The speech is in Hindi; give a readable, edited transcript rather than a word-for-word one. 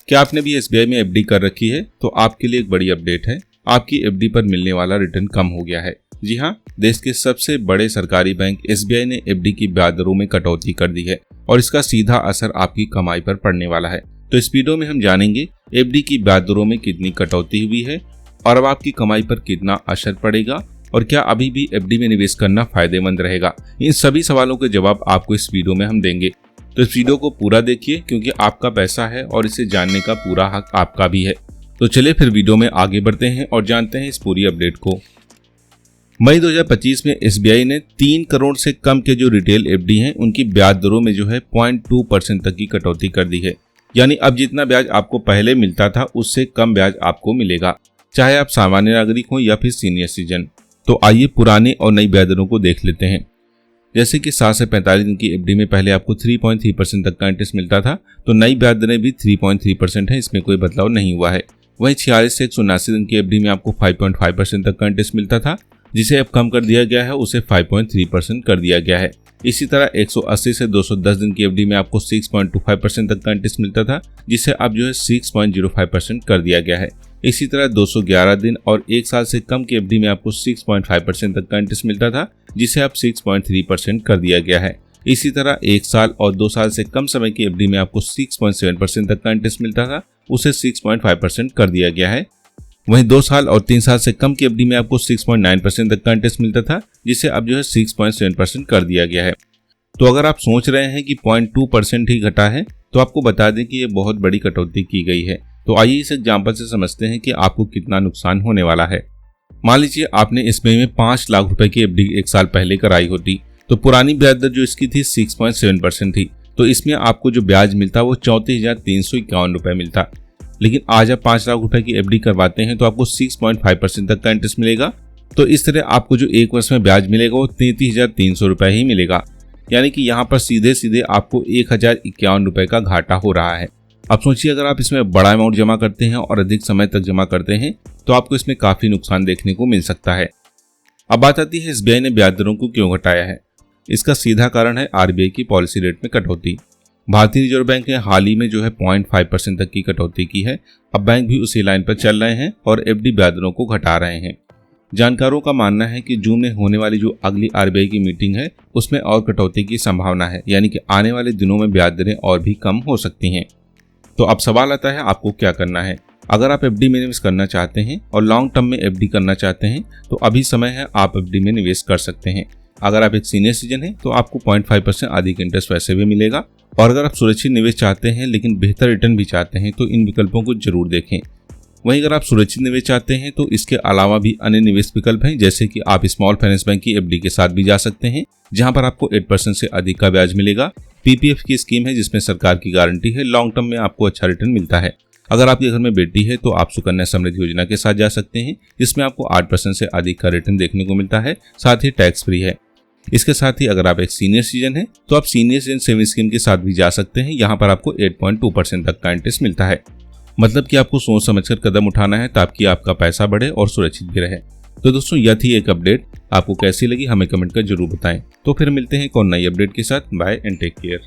क्या आपने भी एसबीआई में एफडी कर रखी है? तो आपके लिए एक बड़ी अपडेट है, आपकी एफडी पर मिलने वाला रिटर्न कम हो गया है। जी हाँ, देश के सबसे बड़े सरकारी बैंक एसबीआई ने एफडी की ब्याज दरों में कटौती कर दी है और इसका सीधा असर आपकी कमाई पर पड़ने वाला है। तो इस वीडियो में हम जानेंगे एफडी की ब्याज दरों में कितनी कटौती हुई है और अब आपकी कमाई पर कितना असर पड़ेगा और क्या अभी भी एफडी में निवेश करना फायदेमंद रहेगा। इन सभी सवालों के जवाब आपको इस वीडियो में हम देंगे, तो इस वीडियो को पूरा देखिए क्योंकि आपका पैसा है और इसे जानने का पूरा हक आपका भी है। तो चलिए फिर वीडियो में आगे बढ़ते हैं और जानते हैं इस पूरी अपडेट को। मई 2025 में एसबीआई ने 3 करोड़ से कम के जो रिटेल एफडी हैं उनकी ब्याज दरों में जो है 0.2% तक की कटौती कर दी है। यानी अब जितना ब्याज आपको पहले मिलता था उससे कम ब्याज आपको मिलेगा, चाहे आप सामान्य नागरिक हो या फिर सीनियर सिटीजन। तो आइए पुराने और नई ब्याज दरों को देख लेते हैं। जैसे कि 7 से 45 दिन की एफडी में पहले आपको 3.3% तक का इंटरेस्ट मिलता था, तो नई ब्याज दरें भी 3.3% है, इसमें कोई बदलाव नहीं हुआ है। वहीं 46 से 179 दिन की एफडी में आपको 5.5% तक का इंटरेस्ट मिलता था, जिसे अब कम कर दिया गया है, उसे 5.3% कर दिया गया है। इसी तरह 180 से 210 दिन की एफडी में आपको 6.25% तक का इंटरेस्ट मिलता था, जिसे अब जो है 6.05% कर दिया गया है। इसी तरह 211 दिन और 1 साल से कम की एफडी में आपको 6.5% तक का इंटरेस्ट मिलता था, जिसे अब 6.3% कर दिया गया है। इसी तरह 1 साल और 2 साल से कम समय की एफडी में आपको 6.7% तक का इंटरेस्ट मिलता था, उसे 6.5% कर दिया गया है। वहीं 2 साल और 3 साल से कम की एफडी में आपको 6.9% तक का इंटरेस्ट मिलता था, जिसे अब जो है 6.7% कर दिया गया है। तो अगर आप सोच रहे हैं कि 0.2% ही घटा है, तो आपको बता दें कि ये बहुत बड़ी कटौती की गई है। तो आइए इस एग्जाम्पल से समझते हैं कि आपको कितना नुकसान होने वाला है। मान लीजिए आपने इसमें 5 लाख रुपए की एफडी 1 साल पहले कराई होती, तो पुरानी ब्याज दर जो इसकी थी 6.7% थी, तो इसमें आपको जो ब्याज मिलता वो 34,351 रुपए मिलता। लेकिन आज आप 5 लाख रुपए की एफडी करवाते हैं तो आपको 6.5% तक का इंटरेस्ट मिलेगा। तो इस तरह आपको जो 1 वर्ष में ब्याज मिलेगा वो 33,300 रुपए ही मिलेगा। यानी कि यहाँ पर सीधे सीधे आपको 1,051 रुपए का घाटा हो रहा है। अब सोचिए अगर आप इसमें बड़ा अमाउंट जमा करते हैं और अधिक समय तक जमा करते हैं तो आपको इसमें काफी नुकसान देखने को मिल सकता है। अब बात आती है एसबीआई ने ब्याज दरों को क्यों घटाया है। इसका सीधा कारण है आरबीआई की पॉलिसी रेट में कटौती। भारतीय रिजर्व बैंक ने हाल ही में जो है 0.5% तक की कटौती की है। अब बैंक भी उसी लाइन पर चल रहे हैं और एफडी ब्याज दरों को घटा रहे हैं। जानकारों का मानना है कि जून में होने वाली जो अगली आरबीआई की मीटिंग है उसमें और कटौती की संभावना है, यानी कि आने वाले दिनों में ब्याज दरें और भी कम हो सकती हैं। तो अब सवाल आता है आपको क्या करना है। अगर आप एफडी में निवेश करना चाहते हैं और लॉन्ग टर्म में एफडी करना चाहते हैं तो अभी समय है, आप एफडी में निवेश कर सकते हैं। अगर आप एक सीनियर सिटीजन हैं तो आपको 0.5% अधिक इंटरेस्ट वैसे भी मिलेगा। और अगर आप सुरक्षित निवेश चाहते हैं लेकिन बेहतर रिटर्न भी चाहते हैं तो इन विकल्पों को जरूर देखें। वहीं अगर आप सुरक्षित निवेश चाहते हैं तो इसके अलावा भी अन्य निवेश विकल्प हैं, जैसे कि आप स्मॉल फाइनेंस बैंक की एफडी के साथ भी जा सकते हैं, जहां पर आपको 8% से अधिक का ब्याज मिलेगा। पीपीएफ की स्कीम है जिसमें सरकार की गारंटी है, लॉन्ग टर्म में आपको अच्छा रिटर्न मिलता है। अगर आपके घर में बेटी है तो आप सुकन्या समृद्धि योजना के साथ जा सकते हैं, जिसमें आपको 8% से अधिक का रिटर्न देखने को मिलता है, साथ ही टैक्स फ्री है। इसके साथ ही अगर आप एक सीनियर सिटीजन हैं तो आप सीनियर सिटीजन सेविंग स्कीम के साथ भी जा सकते हैं, यहाँ पर आपको 8.2% तक का इंटरेस्ट मिलता है। मतलब कि आपको सोच समझकर कदम उठाना है ताकि आपका पैसा बढ़े और सुरक्षित भी रहे। तो दोस्तों यह थी एक अपडेट, आपको कैसी लगी हमें कमेंट कर जरूर बताएं। तो फिर मिलते हैं एक और नई अपडेट के साथ। Bye and take care.